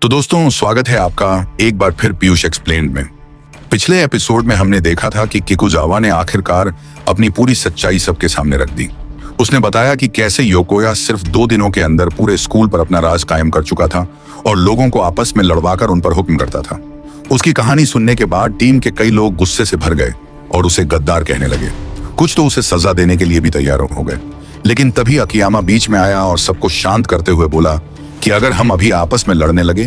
तो दोस्तों, स्वागत है आपका एक बार फिर पीयूष एक्सप्लेन्ड में। पिछले एपिसोड में हमने देखा था कि किकुजावा ने आखिरकार अपनी पूरी सच्चाई सबके सामने रख दी। उसने बताया कि कैसे योकोया सिर्फ 2 दिनों के अंदर पूरे स्कूल पर अपना राज कायम कर चुका था और लोगों को आपस में लड़वाकर उन पर हुक्म करता था। उसकी कहानी सुनने के बाद टीम के कई लोग गुस्से से भर गए और उसे गद्दार कहने लगे। कुछ तो उसे सजा देने के लिए भी तैयार हो गए, लेकिन तभी अकियामा बीच में आया और सबको शांत करते हुए बोला कि अगर हम अभी आपस में लड़ने लगे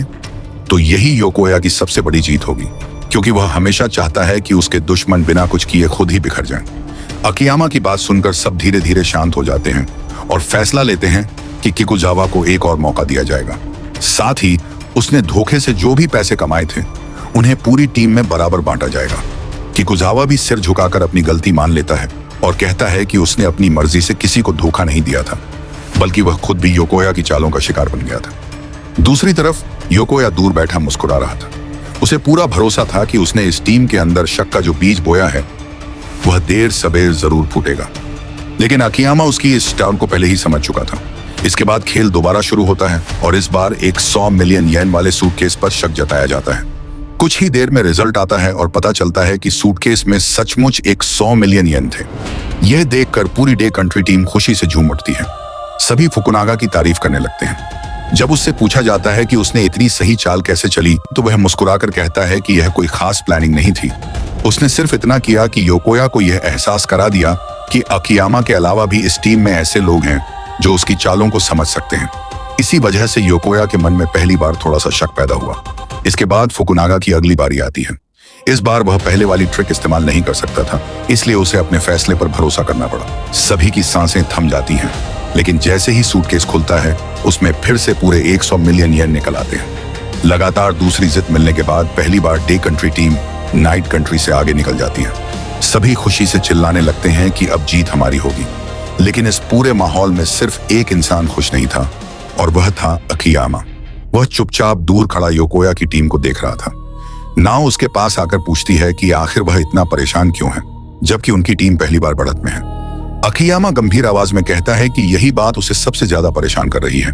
तो यही योकोया की सबसे बड़ी जीत होगी, क्योंकि वह हमेशा चाहता है कि उसके दुश्मन बिना कुछ किए खुद ही बिखर जाएं। अकियामा की बात सुनकर सब धीरे धीरे शांत हो जाते हैं और फैसला लेते हैं कि किकुजावा को एक और मौका दिया जाएगा। साथ ही उसने धोखे से जो भी पैसे कमाए थे उन्हें पूरी टीम में बराबर बांटा जाएगा। किकुजावा भी सिर झुकाकर अपनी गलती मान लेता है और कहता है कि उसने अपनी मर्जी से किसी को धोखा नहीं दिया था, बल्कि वह खुद भी योकोया की चालों का शिकार बन गया था। दूसरी तरफ योकोया दूर बैठा मुस्कुरा रहा था। उसे पूरा भरोसा था कि उसने इस टीम के अंदर शक का जो बीज बोया है वह देर सबेर जरूर फूटेगा। लेकिन अकियामा उसकी इस स्टार को पहले ही समझ चुका था। इसके बाद खेल दोबारा शुरू होता है और इस बार एक 100 मिलियन येन वाले सूटकेस पर शक जताया जाता है। कुछ ही देर में रिजल्ट आता है और पता चलता है कि सूटकेस में सचमुच एक 100 मिलियन येन थे। यह देखकर पूरी डे कंट्री टीम खुशी से झूम उठती है। सभी फुकुनागा की तारीफ करने लगते हैं। जब उससे पूछा जाता है कि उसने इतनी सही चाल कैसे चली, तो वह मुस्कुराकर कहता है कि यह कोई खास प्लानिंग नहीं थी। उसने सिर्फ इतना किया कि योकोया को यह एहसास करा दिया कि अकियामा के अलावा भी इस टीम में ऐसे लोग हैं जो उसकी चालों को समझ सकते हैं। इसी वजह से योकोया के मन में पहली बार थोड़ा सा शक पैदा हुआ। इसके बाद फुकुनागा की अगली बारी आती है। इस बार वह पहले वाली ट्रिक इस्तेमाल नहीं कर सकता था, इसलिए उसे अपने फैसले पर भरोसा करना पड़ा। सभी की सांसें थम जाती हैं, लेकिन जैसे ही सूटकेस खुलता है उसमें फिर से पूरे 100 मिलियन येन निकल आते हैं। लगातार दूसरी जीत मिलने के बाद पहली बार डे कंट्री टीम नाइट कंट्री से आगे निकल जाती है। सभी खुशी से चिल्लाने लगते हैं कि अब जीत हमारी होगी। लेकिन इस पूरे माहौल में सिर्फ एक इंसान खुश नहीं था और वह था अकियामा। वह चुपचाप दूर खड़ा योकोया की टीम को देख रहा था। नाओ उसके पास आकर पूछती है कि आखिर वह इतना परेशान क्यों है, जबकि उनकी टीम पहली बार बढ़त में है। अकियामा गंभीर आवाज में कहता है कि यही बात उसे सबसे ज्यादा परेशान कर रही है।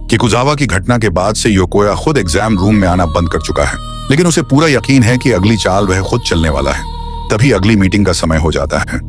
किकुजावा की घटना के बाद से योकोया खुद एग्जाम रूम में आना बंद कर चुका है, लेकिन उसे पूरा यकीन है कि अगली चाल वह खुद चलने वाला है। तभी अगली मीटिंग का समय हो जाता है।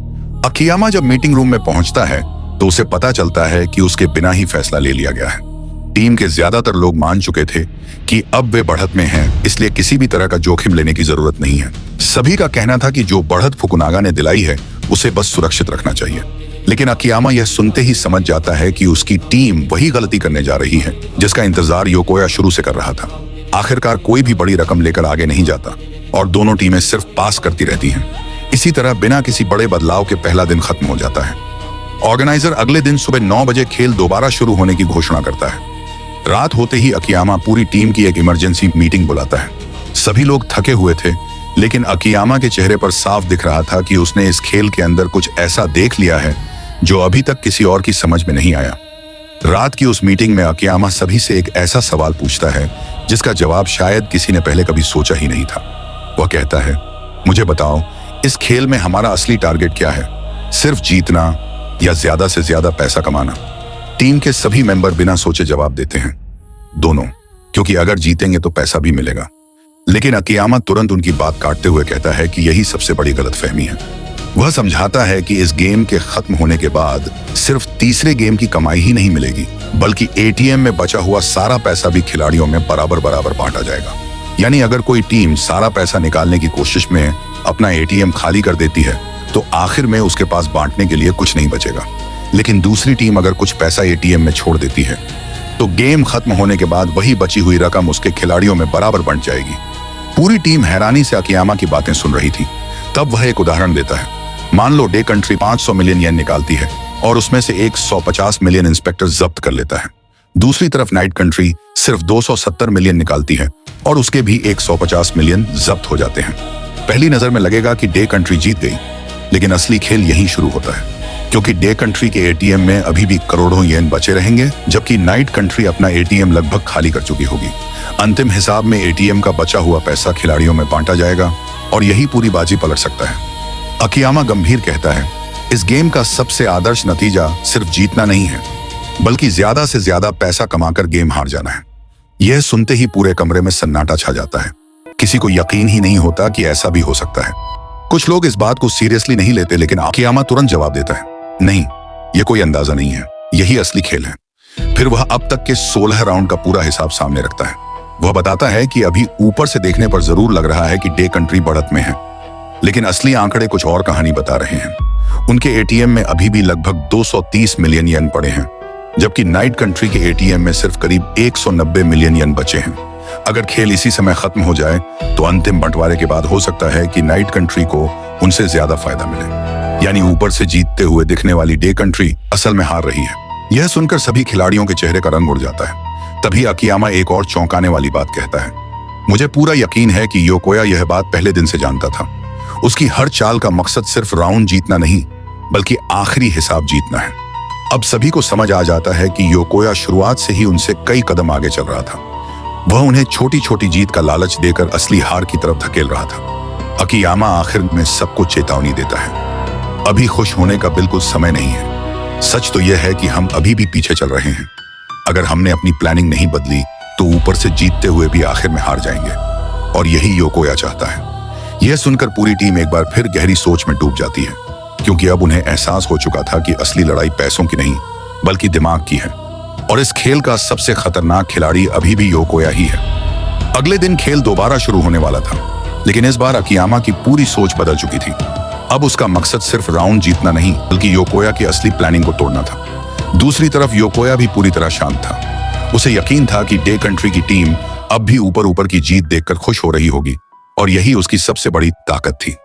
अकियामा जब मीटिंग रूम में पहुंचता है तो उसे पता चलता है कि उसके बिना ही फैसला ले लिया गया है। टीम के ज्यादातर लोग मान चुके थे कि अब वे बढ़त में हैं, इसलिए किसी भी तरह का जोखिम लेने की जरूरत नहीं है। सभी का कहना था कि जो बढ़त फुकुनागा ने दिलाई है उसे बस सुरक्षित रखना चाहिए। लेकिन अकियामा यह सुनते ही समझ जाता है कि उसकी टीम वही गलती करने जा रही है जिसका इंतजार योकोया शुरू से कर रहा था। आखिरकार कोई भी बड़ी रकम लेकर आगे नहीं जाता और दोनों टीमें सिर्फ पास करती रहती हैं। इसी तरह बिना किसी बड़े बदलाव के पहला दिन खत्म हो जाता है। ऑर्गेनाइजर अगले दिन सुबह 9 बजे खेल दोबारा शुरू होने की घोषणा करता है। रात होते ही अकियामा पूरी टीम की एक इमरजेंसी मीटिंग बुलाता है। सभी लोग थके हुए थे, लेकिन अकियामा के चेहरे पर साफ दिख रहा था कि उसने इस खेल के अंदर कुछ ऐसा देख लिया है जो अभी तक किसी और की समझ में नहीं आया। रात की उस मीटिंग में अकियामा सभी से एक ऐसा सवाल पूछता है जिसका जवाब शायद किसी ने पहले कभी सोचा ही नहीं था। वह कहता है, मुझे बताओ, इस खेल में हमारा असली टारगेट क्या है? सिर्फ जीतना या ज्यादा से ज्यादा पैसा कमाना? टीम के सभी मेंबर बिना सोचे जवाब देते हैं, दोनों, क्योंकि अगर जीतेंगे तो पैसा भी मिलेगा। लेकिन अकियामा तुरंत उनकी बात काटते हुए कहता है कि यही सबसे बड़ी गलतफहमी है। वह समझाता है कि इस गेम के खत्म होने के बाद सिर्फ तीसरे गेम की कमाई ही नहीं मिलेगी, बल्कि एटीएम में बचा हुआ सारा पैसा भी खिलाड़ियों में बराबर बराबर बांटा जाएगा। यानी अगर कोई टीम सारा पैसा निकालने की कोशिश में अपना एटीएम खाली कर देती है तो आखिर में उसके पास बांटने के लिए कुछ नहीं बचेगा। लेकिन दूसरी टीम अगर कुछ पैसा एटीएम में छोड़ देती है तो गेम खत्म होने के बाद वही बची हुई रकम उसके खिलाड़ियों में बराबर बंट जाएगी। पूरी टीम हैरानी से अकियामा की बातें सुन रही थी। तब वह एक उदाहरण देता है। मान लो डे कंट्री 500 मिलियन येन निकालती है और उसमें से 150 मिलियन इंस्पेक्टर जब्त कर लेता है। दूसरी तरफ नाइट कंट्री सिर्फ 270 मिलियन निकालती है और उसके भी 150 मिलियन जब्त हो जाते हैं। पहली नजर में लगेगा कि डे कंट्री जीत गई, लेकिन असली खेल यहीं शुरू होता है, क्योंकि डे कंट्री के एटीएम में अभी भी करोड़ों येन बचे रहेंगे, जबकि नाइट कंट्री अपना एटीएम लगभग खाली कर चुकी होगी। अंतिम हिसाब में एटीएम का बचा हुआ पैसा खिलाड़ियों में बांटा जाएगा और यही पूरी बाजी पलट सकता है। अकियामा गंभीर कहता है, इस गेम का सबसे आदर्श नतीजा सिर्फ जीतना नहीं है, बल्कि ज्यादा से ज्यादा पैसा कमाकर गेम हार जाना है। यह सुनते ही पूरे कमरे में सन्नाटा छा जाता है। किसी को यकीन ही नहीं होता कि ऐसा भी हो सकता है। कुछ लोग इस बात को सीरियसली नहीं लेते, लेकिन अकियामा तुरंत जवाब देता है, नहीं, यह कोई अंदाजा नहीं है, यही असली खेल है। फिर वह अब तक के 16 राउंड का पूरा हिसाब सामने रखता है। वह बताता है कि अभी ऊपर से देखने पर जरूर लग रहा है कि डे कंट्री बढ़त में है, लेकिन असली आंकड़े कुछ और कहानी बता रहे हैं। उनके एटीएम में अभी भी लगभग 230 मिलियन येन पड़े हैं, जबकि नाइट कंट्री के एटीएम में सिर्फ करीब 190 मिलियन येन बचे हैं। अगर खेल इसी समय खत्म हो जाए तो अंतिम बंटवारे के बाद हो सकता है कि नाइट कंट्री को उनसे ज्यादा फायदा मिले, यानी ऊपर से जीतते हुए दिखने वाली डे कंट्री असल में हार रही है। यह सुनकर सभी खिलाड़ियों के चेहरे का रंग उड़ जाता है। तभी अकियामा एक और चौंकाने वाली बात कहता है, मुझे पूरा यकीन है कि योकोया यह बात पहले दिन से जानता था। उसकी हर चाल का मकसद सिर्फ राउंड जीतना नहीं, बल्कि आखिरी हिसाब जीतना है। अब सभी को समझ आ जाता है कि योकोया शुरुआत से ही उनसे कई कदम आगे चल रहा था। वह उन्हें छोटी छोटी जीत का लालच देकर असली हार की तरफ धकेल रहा था। अकियामा आखिर में सबको चेतावनी देता है, अभी खुश होने का बिल्कुल समय नहीं है। सच तो यह है कि हम अभी भी पीछे चल रहे हैं। अगर हमने अपनी प्लानिंग नहीं बदली तो ऊपर से जीतते हुए भी आखिर में हार जाएंगे, और यही योकोया चाहता है। यह सुनकर पूरी टीम एक बार फिर गहरी सोच में डूब जाती है, क्योंकि अब उन्हें एहसास हो चुका था कि असली लड़ाई पैसों की नहीं बल्कि दिमाग की है, और इस खेल का सबसे खतरनाक खिलाड़ी अभी भी योकोया ही है। अगले दिन खेल दोबारा शुरू होने वाला था, लेकिन इस बार अकियामा की पूरी सोच बदल चुकी थी। अब उसका मकसद सिर्फ राउंड जीतना नहीं, बल्कि योकोया की असली प्लानिंग को तोड़ना था। दूसरी तरफ योकोया भी पूरी तरह शांत था। उसे यकीन था कि डे कंट्री की टीम अब भी ऊपर ऊपर की जीत देखकर खुश हो रही होगी, और यही उसकी सबसे बड़ी ताकत थी।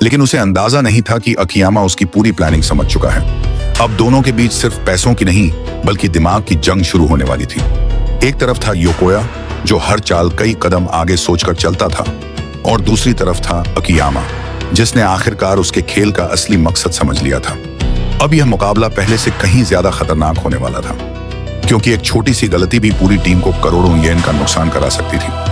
लेकिन उसे अंदाजा नहीं था कि अकियामा उसकी पूरी प्लानिंग समझ चुका है। अब दोनों के बीच सिर्फ पैसों की नहीं बल्कि दिमाग की जंग शुरू होने वाली थी। एक तरफ था योकोया, जो हर चाल कई कदम आगे सोचकर चलता था, और दूसरी तरफ था अकियामा, जिसने आखिरकार उसके खेल का असली मकसद समझ लिया था। अब यह मुकाबला पहले से कहीं ज्यादा खतरनाक होने वाला था, क्योंकि एक छोटी सी गलती भी पूरी टीम को करोड़ों येन का नुकसान करा सकती थी।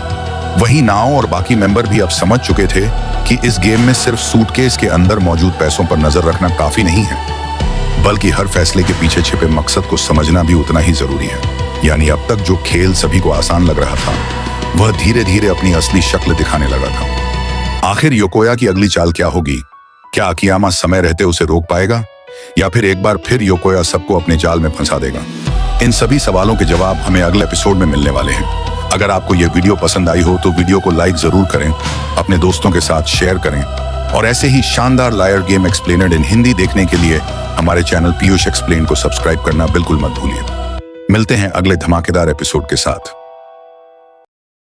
वहीं नाओ और बाकी मेंबर भी अब समझ चुके थे कि इस गेम में सिर्फ सूटकेस के अंदर मौजूद पैसों पर नजर रखना काफी नहीं है, बल्कि हर फैसले के पीछे छिपे मकसद को समझना भी उतना ही जरूरी है। यानी अब तक जो खेल सभी को आसान लग रहा था, वह धीरे धीरे अपनी असली शक्ल दिखाने लगा था। आखिर योकोया की अगली चाल क्या होगी? क्या अकियामा समय रहते उसे रोक पाएगा, या फिर एक बार फिर योकोया सबको अपने जाल में फंसा देगा? इन सभी सवालों के जवाब हमें अगले एपिसोड में मिलने वाले हैं। अगर आपको यह वीडियो पसंद आई हो तो वीडियो को लाइक जरूर करें, अपने दोस्तों के साथ शेयर करें, और ऐसे ही शानदार लायर गेम एक्सप्लेनड इन हिंदी देखने के लिए हमारे चैनल पीयूष एक्सप्लेन को सब्सक्राइब करना बिल्कुल मत भूलिए। मिलते हैं अगले धमाकेदार एपिसोड के साथ।